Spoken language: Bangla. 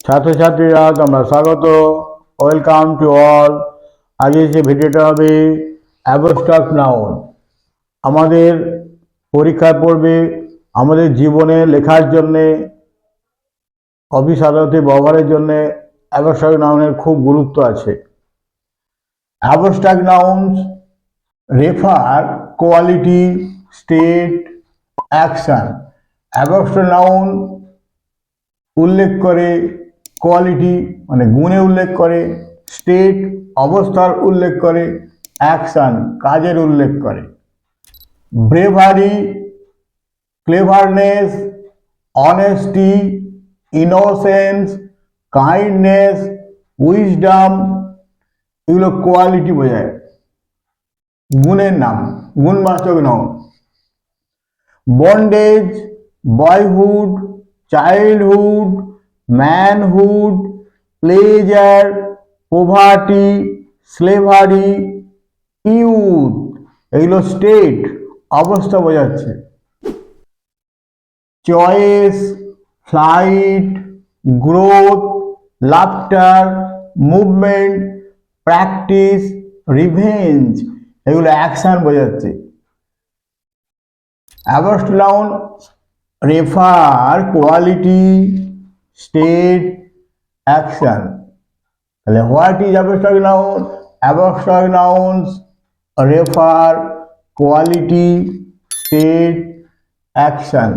ছাত্রছাত্রীরা তোমরা স্বাগত, ওয়েলকাম টু অল। আজকে যে ভিডিওটা হবে অ্যাবস্ট্রাক্ট নাউন। আমাদের পরীক্ষায় পড়বে, আমাদের জীবনে লেখার জন্যে, অফিস আদালতে ব্যবহারের জন্যে অ্যাবস্ট্রাক্ট নাউনের খুব গুরুত্ব আছে। Abstract nouns refer quality, state, action. Abstract noun উল্লেখ করে কোয়ালিটি মানে গুণে উল্লেখ করে, স্টেট অবস্থার উল্লেখ করে, অ্যাকশন কাজের উল্লেখ করে। Bravery, cleverness, honesty, innocence, kindness, wisdom, এগুলো কোয়ালিটি বোঝায়, গুণের নাম, গুণবাচক নাম। Bondage, boyhood, childhood, manhood, pleasure, poverty, slavery, youth, এগুলো স্টেট অবস্থা বোঝাচ্ছে। Choice, flight, growth, laughter, movement, practice, revenge, এগুলো অ্যাকশন বোঝাচ্ছে। Abstract noun refer quality, state, action. তাহলে what is abstract noun? Abstract nouns refer quality, state, action.